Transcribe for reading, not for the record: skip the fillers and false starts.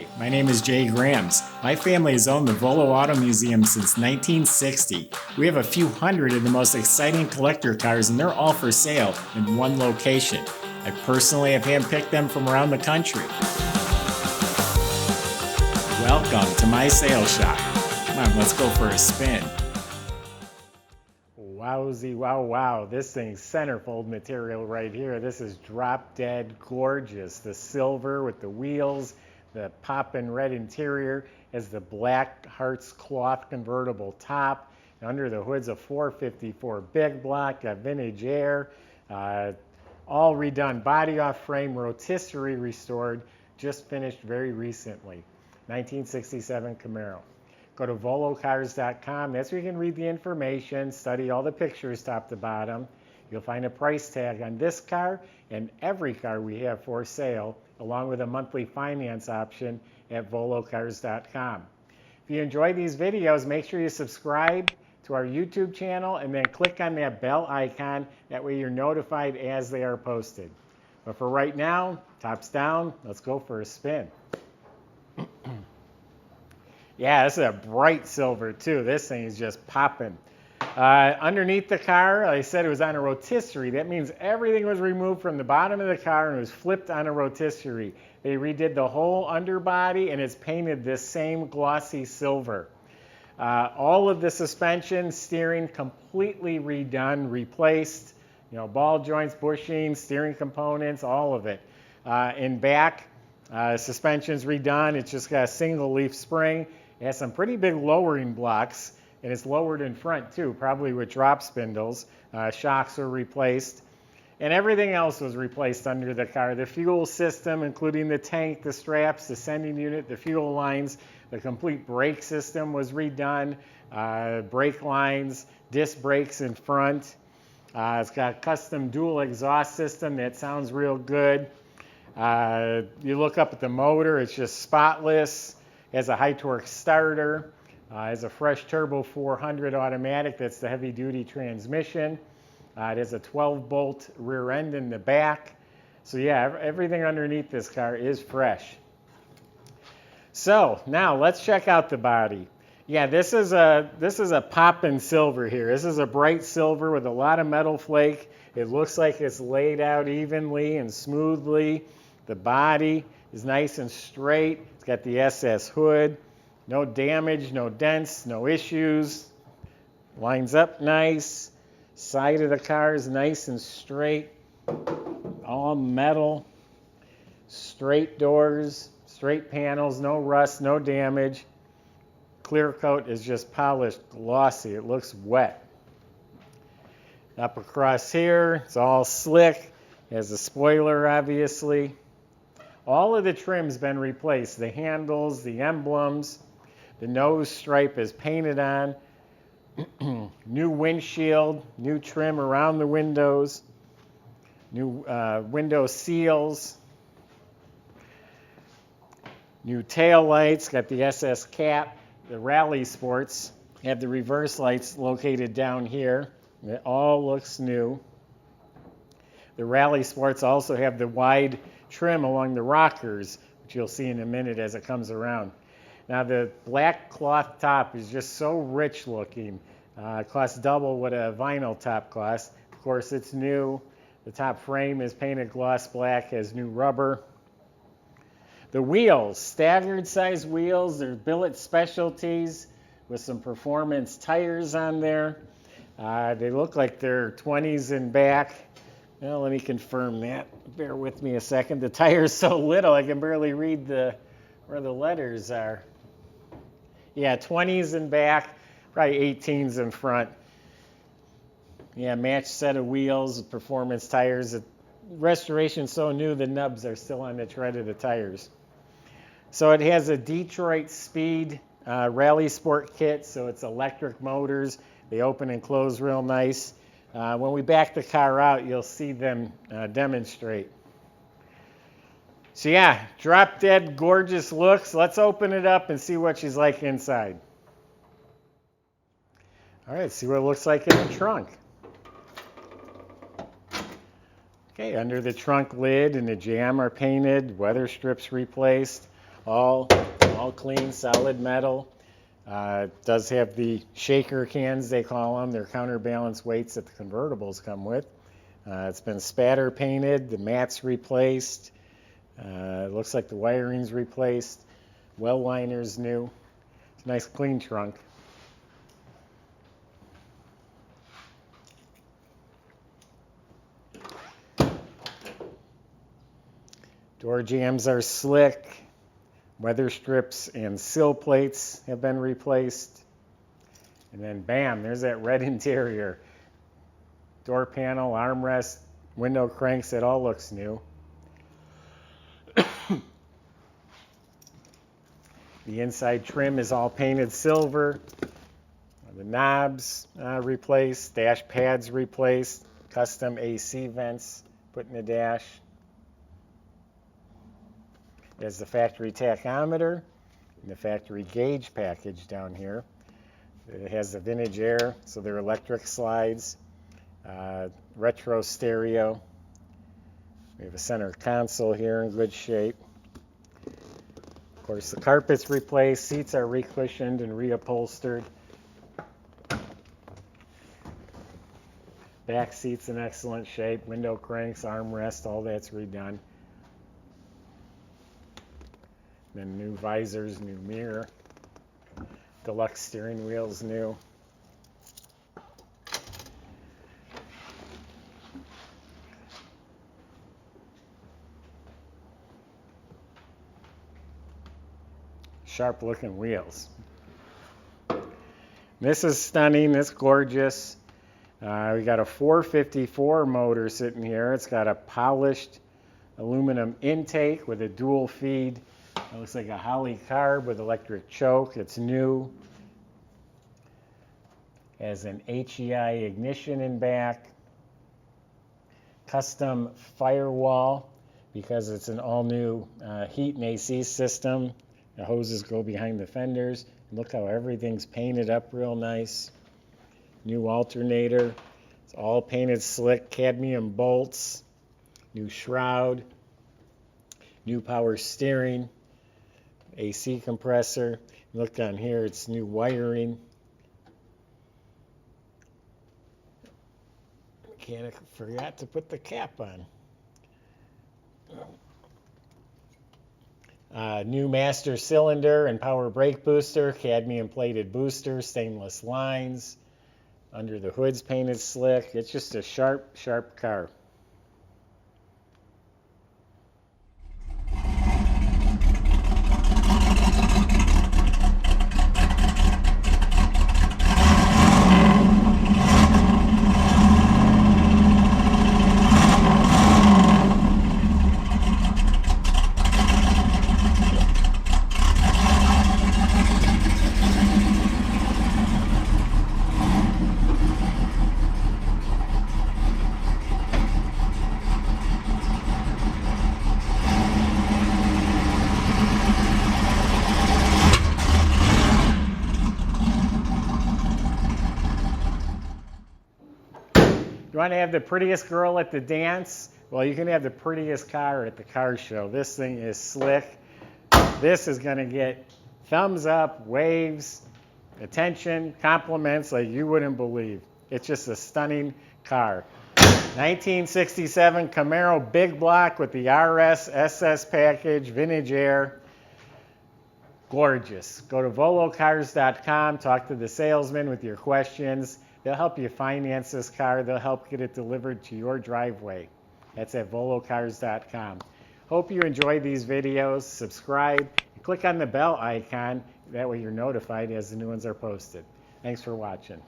Hi, my name is Jay Grams. My family has owned the Volo Auto Museum since 1960. We have a few hundred of the most exciting collector cars, and they're all for sale in one location. I personally have handpicked them from around the country. Welcome to my sales shop. Come on, let's go for a spin. Wowzy, wow. This thing's centerfold material right here. This is drop dead gorgeous. The silver with the wheels, the poppin red interior has the black Harrtz cloth convertible top. Under the hood's a 454 big block, got vintage air, all redone, body off frame, rotisserie restored, just finished very recently. 1967 Camaro. Go to volocars.com. That's where you can read the information, study all the pictures top to bottom. You'll find a price tag on this car and every car we have for sale, along with a monthly finance option at volocars.com. If you enjoy these videos, make sure you subscribe to our YouTube channel and then click on that bell icon. That way you're notified as they are posted. But for right now, tops down, let's go for a spin. Yeah, this is a bright silver too. This thing is just popping. Underneath the car, like I said, it was on a rotisserie. That means everything was removed from the bottom of the car and it was flipped on a rotisserie. They redid the whole underbody and it's painted this same glossy silver. All of the suspension, steering completely redone, replaced. You know, ball joints, bushings, steering components, all of it. In back, suspension's redone. It's just got a single leaf spring. It has some pretty big lowering blocks, and it's lowered in front too, probably with drop spindles. Shocks were replaced, and everything else was replaced under the car. The fuel system, including the tank, the straps, the sending unit, the fuel lines, the complete brake system was redone. Brake lines, disc brakes in front. It's got a custom dual exhaust system that sounds real good. You look up at the motor, it's just spotless. It has a high torque starter. It has a fresh turbo 400 automatic. That's the heavy duty transmission. It has a 12-bolt rear end in the back. So yeah, everything underneath this car is fresh. So now let's check out the body. Yeah, this is a poppin silver here. This is a bright silver with a lot of metal flake. It looks like it's laid out evenly and smoothly. The body is nice and straight. It's got the SS hood. No damage, no dents, no issues. Lines up nice. Side of the car is nice and straight. All metal. Straight doors, straight panels, no rust, no damage. Clear coat is just polished, glossy. It looks wet. Up across here, it's all slick. It has a spoiler, obviously. All of the trim's been replaced. The handles, the emblems, the nose stripe is painted on. New windshield, new trim around the windows, new window seals, new tail lights, got the SS cap. The Rally Sports have the reverse lights located down here. It all looks new. The Rally Sports also have the wide trim along the rockers, which you'll see in a minute as it comes around. Now the black cloth top is just so rich looking. It costs double what a vinyl top costs. Of course, it's new. The top frame is painted gloss black, has new rubber. The wheels, staggered size wheels. They're Billet Specialties with some performance tires on there. They look like they're 20s in back. Well, let me confirm that. Bear with me a second. The tire's so little I can barely read where the letters are. Yeah, 20s in back, probably 18s in front. Yeah, matched set of wheels, performance tires. The restoration's so new, the nubs are still on the tread of the tires. So it has a Detroit Speed Rally Sport kit, so it's electric motors. They open and close real nice. When we back the car out, you'll see them demonstrate. So yeah, drop dead gorgeous looks. Let's open it up and see what she's like inside. All right, see what it looks like in the trunk. Okay, under the trunk lid and the jam are painted, weather strips replaced. all clean, solid metal. Does have the shaker cans, they call them. They're counterbalance weights that the convertibles come with. It's been spatter painted, the mat's replaced. It looks like the wiring's replaced. Well liner's new. It's a nice clean trunk. Door jambs are slick. Weather strips and sill plates have been replaced. And then bam, there's that red interior. Door panel, armrest, window cranks, it all looks new. The inside trim is all painted silver. The knobs replaced, dash pads replaced, custom AC vents put in the dash. There's the factory tachometer and the factory gauge package down here. It has the vintage air, so they're electric slides. Retro stereo. We have a center console here in good shape. Of course, the carpet's replaced, seats are recushioned and reupholstered. Back seat's in excellent shape, window cranks, armrest, all that's redone. Then new visors, new mirror. Deluxe steering wheel's new. Sharp looking wheels. This is stunning, it's gorgeous. We got a 454 motor sitting here. It's got a polished aluminum intake with a dual feed. It looks like a Holly carb with electric choke. It's new. Has an HEI ignition in back. Custom firewall because it's an all-new heat and AC system. The hoses go behind the fenders. Look how everything's painted up real nice. New alternator. It's all painted slick, cadmium bolts. New shroud. New power steering. AC compressor. Look down here, it's new wiring. Mechanic forgot to put the cap on. New master cylinder and power brake booster, cadmium plated booster, stainless lines. Under the hood's painted slick. It's just a sharp, sharp car. You want to have the prettiest girl at the dance? Well, you can have the prettiest car at the car show. This thing is slick. This is going to get thumbs up, waves, attention, compliments like you wouldn't believe. It's just a stunning car. 1967 Camaro big block with the RS SS package, vintage air. Gorgeous. Go to volocars.com, talk to the salesman with your questions. They'll help you finance this car. They'll help get it delivered to your driveway. That's at volocars.com. Hope you enjoyed these videos. Subscribe. Click on the bell icon. That way you're notified as the new ones are posted. Thanks for watching.